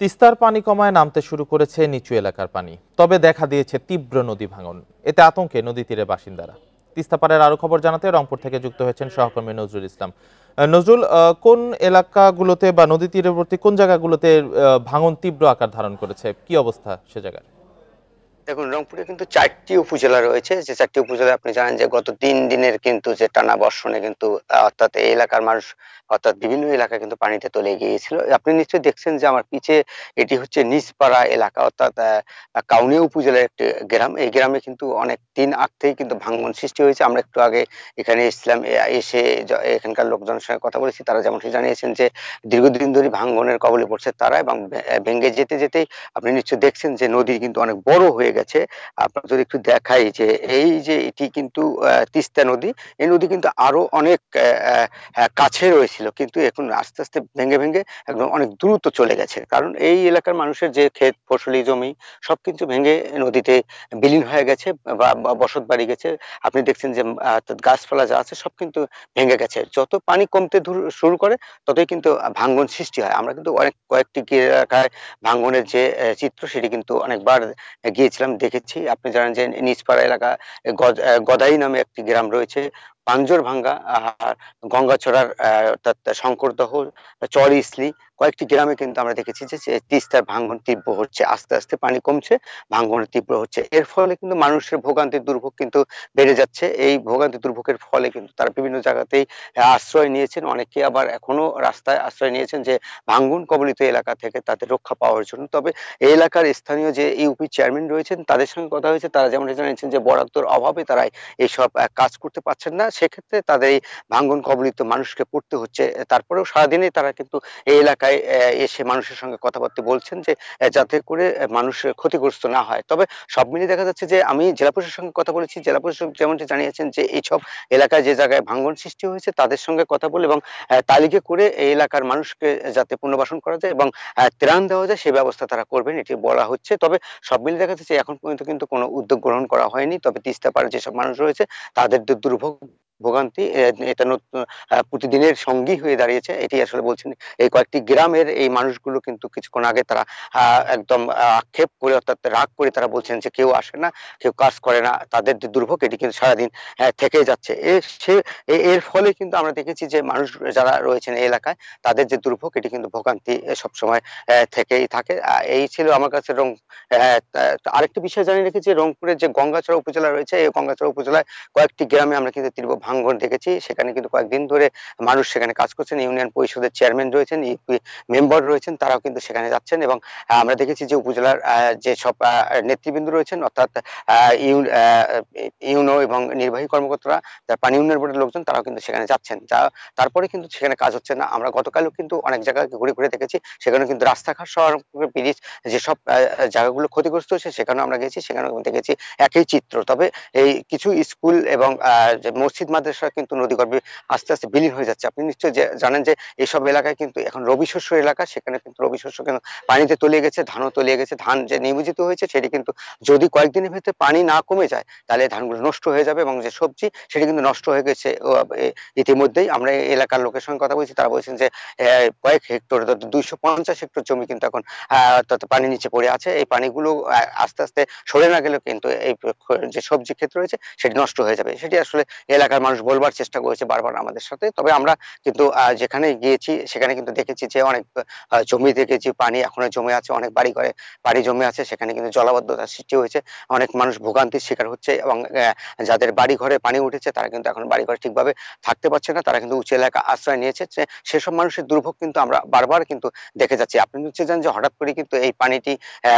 তিস্তার পানি কমায় নামতে শুরু করেছে নিচু এলাকার পানি, তবে দেখা দিয়েছে তীব্র নদী ভাঙন। এতে আতঙ্কে নদী তীরের বাসিন্দারা। তিস্তা পারের আরো খবর জানাতে রংপুর থেকে যুক্ত হয়েছেন সহকর্মী নজরুল ইসলাম। নজরুল, কোন এলাকাগুলোতে বা নদী তীরবর্তী কোন জায়গাগুলোতে ভাঙন তীব্র আকার ধারণ করেছে, কি অবস্থা সে জায়গায়? দেখুন, রংপুরে কিন্তু 4টি উপজেলা রয়েছে, যে 4টি উপজেলা আপনি জানেন যে গত 3 দিনের কিন্তু যে টানা বর্ষণে কিন্তু অর্থাৎ এই এলাকার মানুষ অর্থাৎ বিভিন্ন এলাকা কিন্তু পানিতে তলে গিয়েছিল। আপনি নিশ্চয়ই দেখছেন যে আমার পিছে এটি হচ্ছে নিজপাড়া এলাকা, অর্থাৎ কাউনিয়া উপজেলার একটি গ্রাম। এই গ্রামে কিন্তু অনেক দিন আগ থেকেই কিন্তু ভাঙন সৃষ্টি হয়েছে। আমরা একটু আগে এখানে এসে এখানকার লোকজনের সঙ্গে কথা বলেছি, তারা যেমনটি জানিয়েছেন যে দীর্ঘদিন ধরে ভাঙনের কবলে পড়ছে তারা, এবং ভেঙে যেতে যেতেই আপনি নিশ্চয়ই দেখছেন যে নদী কিন্তু অনেক বড় হয়ে গেছে। আপনার যদি একটু দেখাই যে এই যে এটি কিন্তু তিস্তা নদী, এই নদী কিন্তু আরো অনেক কাছে রয়েছিল, কিন্তু এখন আস্তে আস্তে ভেঙে ভেঙে একদম অনেক দ্রুত চলে গেছে। কারণ এই এলাকার মানুষের যে ক্ষেত ফসলি জমি সব কিন্তু ভেঙে নদীতে বিলীন হয়ে গেছে বা বসত বাড়ি গেছে। আপনি দেখছেন যে গাছপালা যা আছে সব কিন্তু ভেঙে গেছে। যত পানি কমতে শুরু করে ততই কিন্তু ভাঙ্গন সৃষ্টি হয়। আমরা কিন্তু কয়েকটি এলাকায় ভাঙ্গনের যে চিত্র সেটি কিন্তু অনেকবার গিয়েছিলাম, দেখেছি। আপনি জানেন যে নিজপাড়া এলাকা গদাই নামে একটি গ্রাম রয়েছে, পাঞ্জরভাঙ্গা, গঙ্গাছড়ার অর্থাৎ শঙ্করদহ, চর ইসলি, কয়েকটি গ্রামে কিন্তু আমরা দেখেছি যে তিস্তার ভাঙ্গন তীব্র হচ্ছে। আস্তে আস্তে পানি কমছে, ভাঙ্গন তীব্র হচ্ছে। এর ফলে কিন্তু মানুষের ভোগান্তির দুর্ভোগ কিন্তু বেড়ে যাচ্ছে। এই ভোগান্তি দুর্ভোগের ফলে কিন্তু তারা বিভিন্ন জায়গাতেই আশ্রয় নিয়েছেন, অনেকে আবার এখনো রাস্তায় আশ্রয় নিয়েছেন যে ভাঙ্গন কবলিত এলাকা থেকে তাদের রক্ষা পাওয়ার জন্য। তবে এই এলাকার স্থানীয় যে ইউপি চেয়ারম্যান রয়েছেন তাদের সঙ্গে কথা হয়েছে, তারা যেমন জানিয়েছেন যে বরাদ্দর অভাবে তারা এইসব কাজ করতে পারছেন না, সেক্ষেত্রে তাদের এই ভাঙ্গন কবলিত মানুষকে পড়তে হচ্ছে। তারপরেও সারাদিনে তারা কিন্তু এই এলাকায় এসে মানুষের সঙ্গে কথাবার্তা বলছেন যে যাতে করে মানুষ ক্ষতিগ্রস্ত না হয়। তবে সব মিলিয়ে দেখা যাচ্ছে যে আমি জেলা প্রশাসনের সঙ্গে কথা বলেছি, জেলা প্রশাসক যেমনটি জানিয়েছেন যে এইসব এলাকায় যে জায়গায় ভাঙ্গন সৃষ্টি হয়েছে তাদের সঙ্গে কথা বলে এবং তালিকা করে এই এলাকার মানুষকে যাতে পুনর্বাসন করা যায় এবং ত্রাণ দেওয়া যায় সেই ব্যবস্থা তারা করবেন, এটি বলা হচ্ছে। তবে সব মিলিয়ে দেখা যাচ্ছে এখন পর্যন্ত কিন্তু কোনো উদ্যোগ গ্রহণ করা হয়নি। তবে তিস্তা পাড়ে যেসব মানুষ রয়েছে তাদের দুর্ভোগ ভোগান্তি এটা প্রতিদিনের সঙ্গী হয়ে দাঁড়িয়েছে, এটি আসলে বলছেন এই কয়েকটি গ্রামের এই মানুষগুলো। কিন্তু কিছুক্ষণ আগে তারা একদম আক্ষেপ করে অর্থাৎ রাগ করে তারা বলছেন যে কেউ আসে না, কেউ কাজ করে না, তাদের যে দুর্ভোগ এটি কিন্তু সারাদিন থেকে যাচ্ছে। এর ফলে কিন্তু আমরা দেখেছি যে মানুষ যারা রয়েছেন এই এলাকায় তাদের যে দুর্ভোগ এটি কিন্তু ভোগান্তি সবসময় থেকেই থাকে। এই ছিল আমার কাছে আরেকটি বিষয় জানিয়ে রেখেছি, রংপুরের যে গঙ্গাছড়া উপজেলা রয়েছে এই গঙ্গাছড়া উপজেলায় কয়েকটি গ্রামে আমরা কিন্তু তীব্র ভাঙ্গন দেখেছি। সেখানে কিন্তু কয়েকদিন ধরে মানুষ সেখানে কাজ করছেন, ইউনিয়ন পরিষদের চেয়ারম্যান রয়েছেন, ইউপি মেম্বার রয়েছেন, তারাও কিন্তু সেখানে যাচ্ছেন এবং আমরা দেখেছি যে উপজেলার যে সব নেতৃবৃন্দ রয়েছেন অর্থাৎ ইউনো এবং নির্বাহী কর্মকর্তারা, পানি উন্নয়ন বোর্ডের লোকজন, তারাও কিন্তু সেখানে যাচ্ছেন। তারপরে কিন্তু সেখানে কাজ হচ্ছে না। আমরা গতকালও কিন্তু অনেক জায়গায় ঘুরে ঘুরে দেখেছি, সেখানে কিন্তু রাস্তাঘাট সহ ব্রিজ যেসব জায়গাগুলো ক্ষতিগ্রস্ত হয়েছে সেখানেও আমরা গেছি, সেখানেও দেখেছি একই চিত্র। তবে এই কিছু স্কুল এবং মসজিদ বাংলাদেশ কিন্তু নদীগর্ভে আস্তে আস্তে বিলীন হয়ে যাচ্ছে। আপনি নিশ্চয়ই জানেন যে এইসব এলাকায় কিন্তু এখন রবি শস্য এলাকা, সেখানে কিন্তু রবি শস্য কিন্তু পানিতে তলিয়ে গেছে, ধানও তলিয়ে গেছে। ধান যে নিমজ্জিত হয়েছে সেটি কিন্তু যদি কয়েকদিনের ভিতরে পানি না কমে যায় তাহলে ধানগুলো নষ্ট হয়ে যাবে, এবং যে সবজি সেটি কিন্তু নষ্ট হয়ে গেছে ইতিমধ্যেই। আমরা এই এলাকার লোকের সঙ্গে কথা বলছি, তারা বলছেন যে কয়েক হেক্টর 250 হেক্টর জমি কিন্তু এখন পানির নিচে পড়ে আছে। এই পানিগুলো আস্তে আস্তে সরে না গেলে কিন্তু এই যে সবজি ক্ষেত্র রয়েছে সেটি নষ্ট হয়ে যাবে। সেটি আসলে এলাকার মানুষ বলবার চেষ্টা করেছে বারবার আমাদের সাথে। তবে আমরা কিন্তু যেখানে গিয়েছি সেখানে কিন্তু দেখেছি যে অনেক জমি দেখেছি পানি এখনো জমে আছে, অনেক বাড়ি ঘরে পানি জমে আছে, সেখানে কিন্তু জলাবদ্ধতার সৃষ্টি হয়েছে, অনেক মানুষ ভোগান্তির শিকার হচ্ছে, এবং যাদের বাড়ি ঘরে পানি উঠেছে তারা কিন্তু এখন বাড়ি ঘরে ঠিকভাবে থাকতে পারছে না, তারা কিন্তু উঁচু এলাকা আশ্রয় নিয়েছে। সেসব মানুষের দুর্ভোগ কিন্তু আমরা বারবার কিন্তু দেখে যাচ্ছি। আপনি নিশ্চয়ই জানেন যে হঠাৎ করে কিন্তু এই পানিটি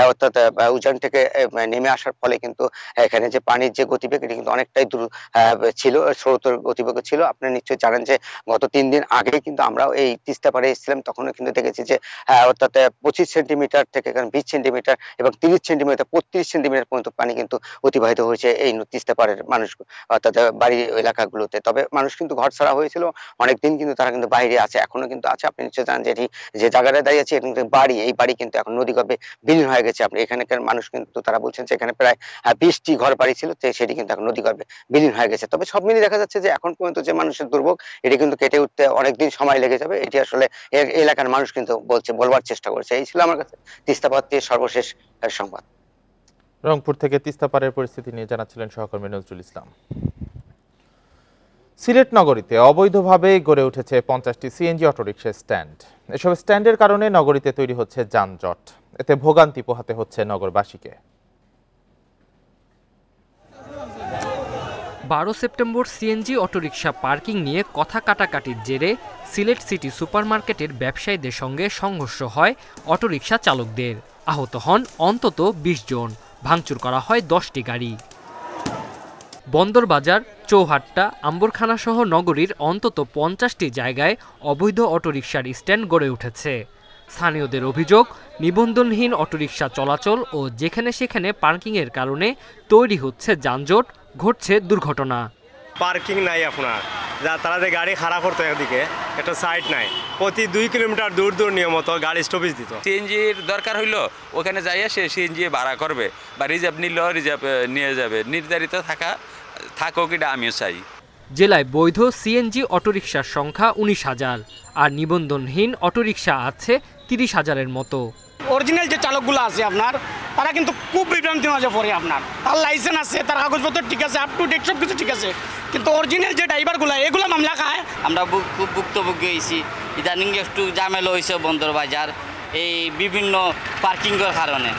অর্থাৎ উজান থেকে নেমে আসার ফলে কিন্তু এখানে যে পানির যে গতিবেগ এটি কিন্তু অনেকটাই ছিল, স্রোতের গতিবেগ ছিল। আপনি নিশ্চয়ই জানেন যে গত 3 দিন আগে কিন্তু আমরা এই তিস্তা পাড়ে এসেছিলাম, তখনও কিন্তু দেখেছি যে অর্থাৎ 25 সেন্টিমিটার থেকে 20 সেন্টিমিটার এবং 30 সেন্টিমিটার 35 সেন্টিমিটার পর্যন্ত পানি কিন্তু অতিবাহিত হয়েছে এই তিস্তা পাড়ের মানুষ অর্থাৎ বাড়ি এলাকাগুলোতে। তবে মানুষ কিন্তু ঘর ছাড়া হয়েছিল অনেকদিন, কিন্তু তারা কিন্তু বাইরে আছে, এখনো কিন্তু আছে। আপনি নিশ্চয়ই জানেন যে এটি যে জায়গাটায় দাঁড়িয়ে আছে এটা কিন্তু বাড়ি, এই বাড়ি কিন্তু এখন নদীগর্ভে বিলীন হয়ে গেছে। আপনি এখানকার মানুষ কিন্তু তারা বলছেন যে এখানে প্রায় 20টি ঘর বাড়ি ছিল, সেটি কিন্তু এখন নদীগর্ভে বিলীন হয়ে গেছে। তবে সব মিলিয়ে দেখা যাচ্ছে যে এখন পর্যন্ত যে মানুষের দুর্ভোগ এটি কিন্তু কেটে উঠতে অনেকদিন সময় লেগে যাবে, এটি আসলে এলাকার মানুষ কিন্তু বলবার চেষ্টা করছে। এই ছিল আমার কাছে তিস্তা পাড়ের সর্বশেষ সংবাদ। রংপুর থেকে তিস্তা পাড়ের পরিস্থিতি নিয়ে জানাচ্ছিলেন সহকর্মী নজরুল ইসলাম। সিলেট নগরীতে অবৈধভাবে গড়ে উঠেছে 50টি সিএনজি অটোরিকশা স্ট্যান্ড। এসব স্ট্যান্ডের কারণে নগরীতে তৈরি হচ্ছে যানজট, এতে ভোগান্তি পোহাতে হচ্ছে নগরবাসীকে। 12 সেপ্টেম্বর সিএনজি অটোরিকশা পার্কিং নিয়ে কথা কাটাকাটির জেরে সিলেট সিটি সুপারমার্কেটের ব্যবসায়ীদের সঙ্গে সংঘর্ষ হয় অটোরিকশা চালকদের। আহত হন অন্তত 20 জন, ভাঙচুর করা হয় 10টি গাড়ি। বন্দরবাজার, চৌহাট্টা, আম্বরখানা সহ নগরীর অন্তত 50টি জায়গায় অবৈধ অটোরিকশার স্ট্যান্ড গড়ে উঠেছে। স্থানীয়দের অভিযোগ, নিবন্ধনহীন অটোরিকশা চলাচল ও যেখানে সেখানে পার্কিংয়ের কারণে তৈরি হচ্ছে যানজট, ঘটছে দুর্ঘটনা। পার্কিং নাই আপনার, যা তারা যে গাড়ি খাড়া করতো একদিকে, একটা সাইড নাই, প্রতি 2 কিলোমিটার দূর দূর নিয়মিত গাড়ি স্টপেজ দিত। সিএনজির দরকার হইলো ওখানে যাইয়া সে সিএনজি ভাড়া করবে বা রিজার্ভ নিলেও রিজার্ভ নিয়ে যাবে, নির্ধারিত থাকুক, এটা আমিও চাই। জেলায় বৈধ সিএনজি অটোরিকশার সংখ্যা 19,000 আর নিবন্ধনহীন অটোরিকশা আছে 30,000-এর মতো। অরিজিনাল যে চালকগুলো আছে আপনার, তারা কিন্তু খুব বিভ্রান্তি মাঝে পড়ে। আপনার তার লাইসেন্স আছে, তার কাগজপত্র ঠিক আছে, আপ টু ডেট সব কিছু ঠিক আছে, কিন্তু অরিজিনাল যে ড্রাইভারগুলো এগুলো মামলা খায়। আমরা খুব ভুক্তভোগী হয়েছি, ইদানিং একটু ঝামেলা হয়েছে বন্দরবাজার এই বিভিন্ন পার্কিংয়ের কারণে।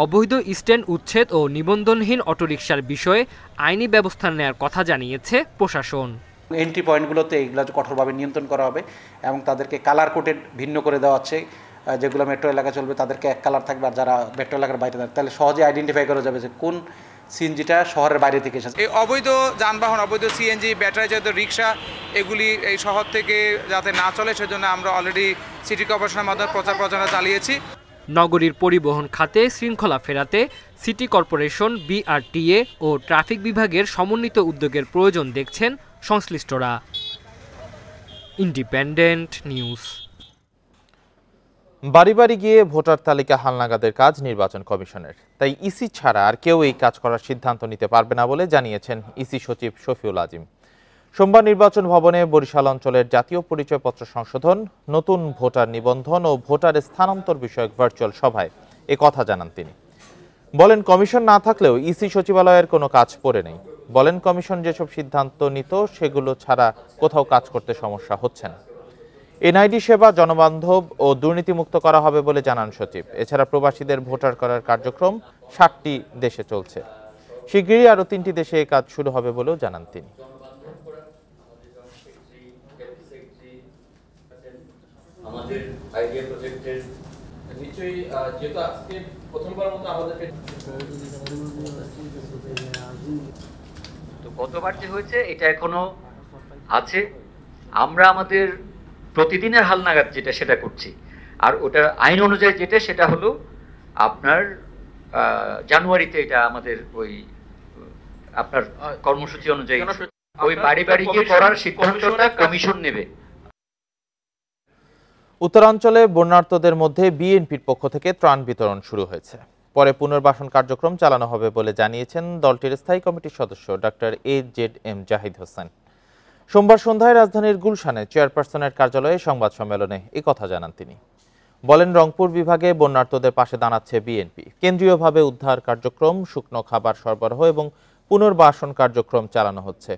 অবৈধ স্ট্যান্ড উচ্ছেদ ও নিবন্ধনহীন অটোরিকশার বিষয়ে আইনি ব্যবস্থা নেওয়ার কথা জানিয়েছে প্রশাসন। এন্ট্রি পয়েন্টগুলোতে এগুলো কঠোরভাবে নিয়ন্ত্রণ করা হবে এবং তাদেরকে কালার কোডেড ভিন্ন করে দেওয়া হচ্ছে। যেগুলো মেট্রো এলাকা চলবে তাদেরকে এক কালার থাকবে, আর যারা মেট্রো এলাকার বাইরে থাকবে তাহলে সহজে আইডেন্টিফাই করা যাবে যে কোন সিএনজিটা শহরের বাইরে থেকে এসেছে। এই অবৈধ যানবাহন, অবৈধ সিএনজি, ব্যাটারি চালিত রিক্সা এগুলি এই শহর থেকে যাতে না চলে সেজন্য আমরা অলরেডি সিটি কর্পোরেশনের মাধ্যমে প্রচার প্রচারণা চালিয়েছি। নগরীর পরিবহন খাতে শৃঙ্খলা ফেরাতে সিটি কর্পোরেশন, বিআরটিএ ও ট্রাফিক বিভাগের সমন্বিত উদ্যোগের প্রয়োজন দেখছেন সংশ্লিষ্টরা। Independent news. বাড়ি বাড়ি গিয়ে ভোটার তালিকা হালনাগাদের কাজ নির্বাচন কমিশনের, তাই ইসি ছাড়া আর কেউ এই কাজ করার সিদ্ধান্ত নিতে পারবে না বলে জানিয়েছেন ইসি সচিব শফিউল আজিম। সোমবার নির্বাচন ভবনে বরিশাল অঞ্চলের জাতীয় পরিচয়পত্র সংশোধন, নতুন ভোটার নিবন্ধন ও ভোটার স্থানান্তর বিষয়ক ভার্চুয়াল সভায় এ কথা জানান তিনি। বলেন, কমিশন না থাকলেও ইসি সচিবালয়ের কোনো কাজ পড়ে নেই। বলেন, কমিশন যেসব সিদ্ধান্ত নিত সেগুলো ছাড়া কোথাও কাজ করতে সমস্যা হচ্ছে না। এনআইডি সেবা জনবান্ধব ও দুর্নীতিমুক্ত করা হবে বলে জানান সচিব। এছাড়া প্রবাসীদের ভোটার করার কার্যক্রম 60টি দেশে চলছে, শিগগিরই আরও 3টি দেশে এই কাজ শুরু হবে বলেও জানান তিনি। আমাদের আইডিয়া প্রজেক্টের নিশ্চয়ই যেহেতু আজকে প্রথমবার মতো আমাদেরকে তো গতবার যে হয়েছে এটা এখনো আছে। আমরা আমাদের প্রতিদিনের হালনাগাদ যেটা সেটা করছি, আর ওটা আইন অনুযায়ী যেটা সেটা হলো আপনার জানুয়ারিতে এটা আমাদের ওই আপনার কর্মসূচি অনুযায়ী ওই বাড়ি বাড়ি গিয়ে করার সিদ্ধান্তটা কমিশন নেবে। উত্তরাঞ্চলে বন্যার্তদের মধ্যে বিএনপির পক্ষ থেকে ত্রাণ বিতরণ শুরু হয়েছে। পরে পুনর্বাসন কার্যক্রম চালানো হবে বলে জানিয়েছেন দলটির স্থায়ী কমিটির সদস্য ডক্টর AZM জাহিদ হোসেন। সোমবার সন্ধ্যায় রাজধানীর গুলশানে চেয়ারপারসনের কার্যালয়ে সংবাদ সম্মেলনে কথা জানান তিনি। বলেন, রংপুর বিভাগে বন্যার্তদের পাশে দাঁড়াচ্ছে বিএনপি। কেন্দ্রীয়ভাবে উদ্ধার কার্যক্রম, শুকনো খাবার সরবরাহ এবং পুনর্বাসন কার্যক্রম চালানো হচ্ছে।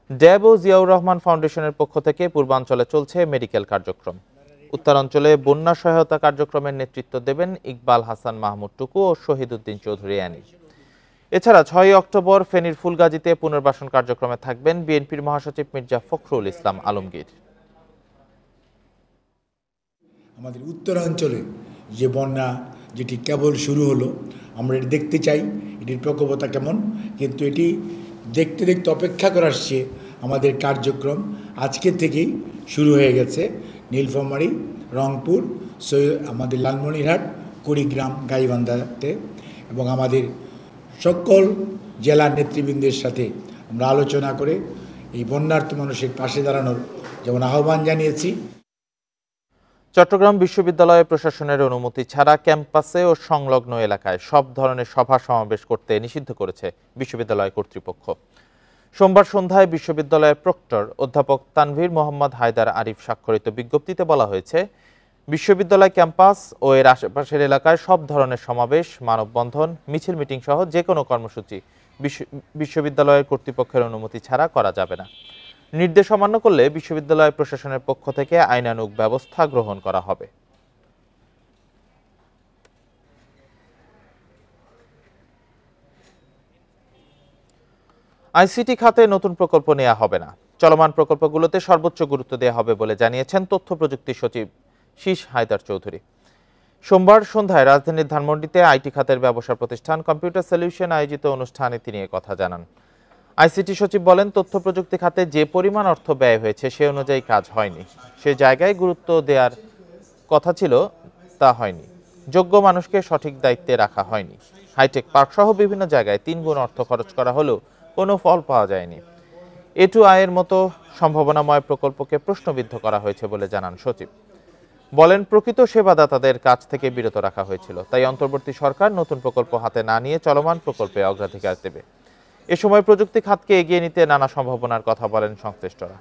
ড্যাব ও জিয়াউর রহমান ফাউন্ডেশনের পক্ষ থেকে পূর্বাঞ্চলে চলছে মেডিকেল কার্যক্রম। উত্তরাঞ্চলে বন্যা সহায়তা কার্যক্রমের নেতৃত্ব দেবেন ইকবাল হাসান মাহমুদ টুকু ও শহীদ উদ্দিন চৌধুরী আনি। এছাড়া 6 অক্টোবর ফেনীর ফুলগাজীতে পুনর্বাসন কার্যক্রমে থাকবেন বিএনপির মহাসচিব মির্জা ফখরুল ইসলাম আলমগীর। আমাদের উত্তরাঞ্চলে যে বন্যা যেটি কেবল শুরু হলো, আমরা এটি দেখতে চাই এটির প্রকোপতা কেমন, কিন্তু এটি দেখতে দেখতে অপেক্ষা করার চেয়ে আমাদের কার্যক্রম আজকে থেকেই শুরু হয়ে গেছে। নীলফামারী, রংপুর, আমাদের লালমনিরহাট, কুড়িগ্রাম, গাইবান্ধাতে এবং আমাদের সকল জেলার নেতৃবৃন্দের সাথে আমরা আলোচনা করে এই বন্যার্ত মানুষের পাশে দাঁড়ানোর যেমন আহ্বান জানিয়েছি। চট্টগ্রাম বিশ্ববিদ্যালয় প্রশাসনের অনুমতি ছাড়া ক্যাম্পাসে ও সংলগ্ন এলাকায় সব ধরনের সভা সমাবেশ করতে নিষিদ্ধ করেছে বিশ্ববিদ্যালয় কর্তৃপক্ষ। সোমবার সন্ধ্যায় বিশ্ববিদ্যালয়ের প্রক্টর অধ্যাপক তানভীর মোহাম্মদ হায়দার আরিফ স্বাক্ষরিত বিজ্ঞপ্তিতে বলা হয়েছে, বিশ্ববিদ্যালয় ক্যাম্পাস ও এর আশেপাশের এলাকায় সব ধরনের সমাবেশ, মানববন্ধন, মিছিল, মিটিং সহ যে কোনো কর্মসূচি বিশ্ববিদ্যালয়ের কর্তৃপক্ষের অনুমতি ছাড়া করা যাবে না। নির্দেশ অমান্য করলে বিশ্ববিদ্যালয় প্রশাসনের পক্ষ থেকে আইনানুগ ব্যবস্থা গ্রহণ করা হবে। আইসিটি খাতে নতুন প্রকল্প নেওয়া হবে না, চলমান প্রকল্পগুলোতে সর্বোচ্চ গুরুত্ব দেওয়া হবে বলে জানিয়েছেন তথ্য প্রযুক্তি সচিব শীষ হায়দার চৌধুরী। সোমবার সন্ধ্যায় রাজধানীর ধানমন্ডিতে আইটি খাতের ব্যবসা প্রতিষ্ঠান কম্পিউটার সলিউশন আয়োজিত অনুষ্ঠানে তিনি কথা জানান। আইসিটি সচিব বলেন, তথ্য প্রযুক্তি খাতে যে পরিমাণ অর্থ ব্যয় হয়েছে সে অনুযায়ী কাজ হয়নি, সে জায়গায় গুরুত্ব দেওয়ার কথা ছিল তা হয়নি, যোগ্য মানুষকে সঠিক দায়িত্বে রাখা হয়নি। হাইটেক পার্ক সহ বিভিন্ন জায়গায় 3 গুণ অর্থ খরচ করা হলেও কোনো ফল পাওয়া যায়নি। A2I-এর মতো সম্ভাবনাময় প্রকল্পকে প্রশ্নবিদ্ধ করা হয়েছে বলে জানান সচিব। বলেন, প্রকৃত সেবাদাতাদের কাছ থেকে বিরত রাখা হয়েছিল, তাই অন্তর্বর্তী সরকার নতুন প্রকল্প হাতে না নিয়ে চলমান প্রকল্পে অগ্রাধিকার দেবে। এ সময় প্রযুক্তি খাতকে এগিয়ে নিতে নানা সম্ভাবনার কথা বলেন সংশ্লিষ্টরা।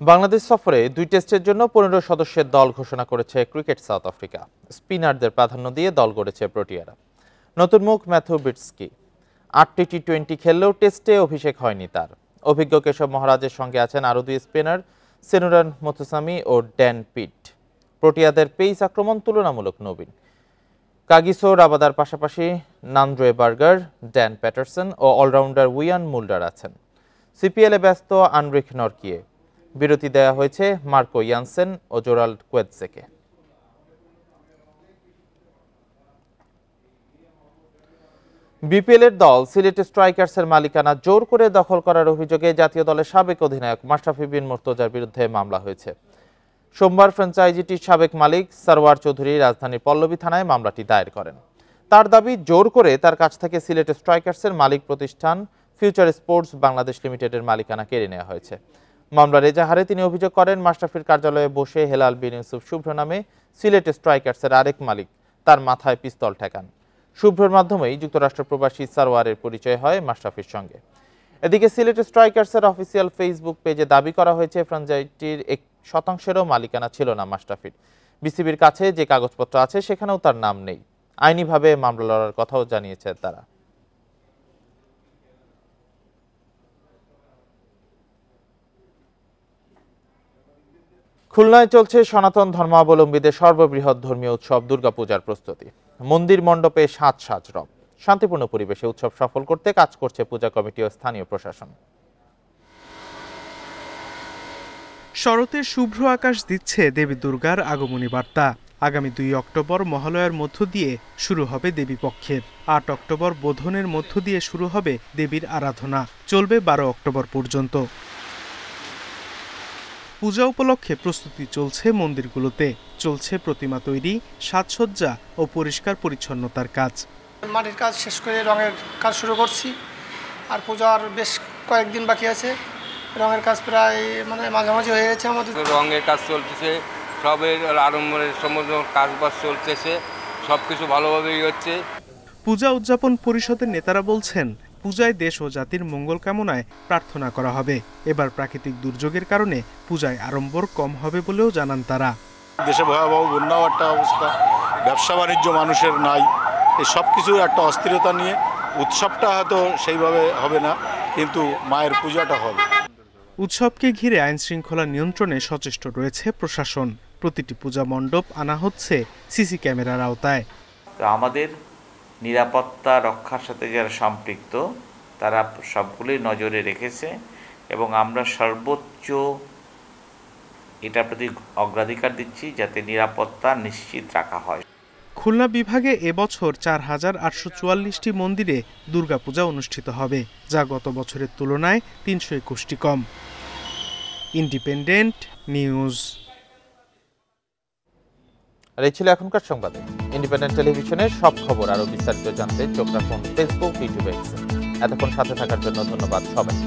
বাংলাদেশ সফরে 2 টেস্টের জন্য 15 সদস্যের দল ঘোষণা করেছে ক্রিকেট সাউথ আফ্রিকা। স্পিনারদের প্রাধান্য দিয়ে দল গড়েছে প্রোটিয়ারা। নতুন মুখ ম্যাথু বিটস্কি 8টি টি20 খেললেও টেস্টে অভিষেক হয়নি তার। অভিজ্ঞ কেশব মহারাজের সঙ্গে আছেন আরও 2 স্পিনার সেনুরান মুতুসামি ও ড্যান পিট। প্রোটিয়াদের পেস আক্রমণ তুলনামূলক নবীন। কাগিসো রাবাদার পাশাপাশি নান্দ্রে বার্গার, ড্যান প্যাটারসন ও অলরাউন্ডার উইয়ান মুল্ডার আছেন। সিপিএলে ব্যস্ত আনরিক নরকিয়ে। বিরতি দেওয়া হয়েছে মার্কো ইয়ানসেন ও জোরাল্ড কোয়েৎসেকে। বিপিএলের দল সিলেট স্ট্রাইকার্সের মালিকানা জোর করে দখল করার অভিযোগে জাতীয় দলের সাবেক অধিনায়ক মাশরাফি বিন মুর্তজার বিরুদ্ধে মামলা হয়েছে। সোমবার ফ্র্যাঞ্চাইজিটির সাবেক মালিক সরওয়ার চৌধুরী রাজধানীর পল্লবী থানায় মামলাটি দায়ের করেন। তার দাবি, জোর করে তার কাছ থেকে সিলেট স্ট্রাইকার্সের মালিক প্রতিষ্ঠান ফিউচার স্পোর্টস বাংলাদেশ লিমিটেডের মালিকানা কেড়ে নেওয়া হয়েছে। মামলার এজাহারে তিনি অভিযোগ করেন, মাশরাফির কার্যালয়ে বসে হেলাল বিন ইউসুফ শুভ্র নামে সিলেট স্ট্রাইকার্সের আরেক মালিক তার মাথায় পিস্তল ঠেকান। শুভ্রর মাধ্যমেই যুক্তরাষ্ট্র প্রবাসী সারওয়ারের পরিচয় হয় মাশরাফির সঙ্গে। এদিকে সিলেট স্ট্রাইকার্সের অফিসিয়াল ফেসবুক পেজে দাবি করা হয়েছে ফ্র্যাঞ্চাইজিটির 1%-ও মালিকানা ছিল না মাশরাফির। বিসিবির কাছে যে কাগজপত্র আছে সেখানেও তার নাম নেই। আইনিভাবে মামলা লড়ার কথাও জানিয়েছে তারা। খুলনায় চলছে সনাতন ধর্মাবলম্বীদের সর্ববৃহৎ ধর্মীয় উৎসব দুর্গাপূজার প্রস্তুতি। মন্দির মণ্ডপে সাজ রব। শান্তিপূর্ণ পরিবেশে উৎসব সফল করতে কাজ করছে পূজা কমিটি ও স্থানীয় প্রশাসন। শরতের শুভ্র আকাশ দিচ্ছে দেবী দুর্গার আগমনী বার্তা। আগামী 2 অক্টোবর মহালয়ার মধ্য দিয়ে শুরু হবে দেবীপক্ষের, 8 অক্টোবর বোধনের মধ্য দিয়ে শুরু হবে দেবীর আরাধনা, চলবে 12 অক্টোবর পর্যন্ত। পূজা উপলক্ষে প্রস্তুতি চলছে মন্দিরগুলোতে, চলছে প্রতিমা তৈরি, সাজসজ্জা ও পরিষ্কার পরিচ্ছন্নতার কাজ। মাটির কাজ শেষ করে রঙের কাজ শুরু করছি, আর পূজার বেশ কয়েকদিন বাকি আছে। রঙের কাজ প্রায় মাঝামাঝি হয়ে গেছে আমাদের। রঙের কাজ চলতেছে, সবের আড়ম্বরের সমস্ত কাজবাজ চলতেছে, সবকিছু ভালোভাবেই হচ্ছে। পূজা উদযাপন পরিষদের নেতারা বলছেন, পূজায় দেশ ও জাতির মঙ্গল কামনায় প্রার্থনা করা হবে। এবার প্রাকৃতিক দুর্যোগের কারণে পূজায় আড়ম্বর কম হবে বলেও জানান তারা। দেশে ভয়াবহ বন্যাও একটা অবস্থা, ব্যবসা বাণিজ্য মানুষের নাই, এই সব কিছুর একটা অস্থিরতা নিয়ে উৎসবটা হয়তো সেইভাবে হবে না, কিন্তু মায়ের পূজাটা হবে। উৎসবকে ঘিরে আইন শৃঙ্খলা নিয়ন্ত্রণে সচেষ্ট রয়েছে প্রশাসন। প্রতিটি পূজা মণ্ডপ আনা হচ্ছে সিসি ক্যামেরার আওতায়। আমাদের নিরাপত্তা রক্ষার সাথে যারা সম্পৃক্ত তারা সবগুলোই নজরে রেখেছে এবং আমরা সর্বোচ্চ এটার প্রতি অগ্রাধিকার দিচ্ছি যাতে নিরাপত্তা নিশ্চিত রাখা হয়। খুলনা বিভাগে এবছর 4844টি মন্দিরে দুর্গাপূজা অনুষ্ঠিত হবে, যা গত বছরের তুলনায় 321টি কম। Independent news. আর এই ছিল এখনকার সংবাদ। ইন্ডিপেন্ডেন্ট টেলিভিশনের সব খবর আরো বিস্তারিত জানতে চোখ রাখুন ফেসবুক, ইউটিউবে। এতক্ষণ সাথে থাকার জন্য ধন্যবাদ সবাই।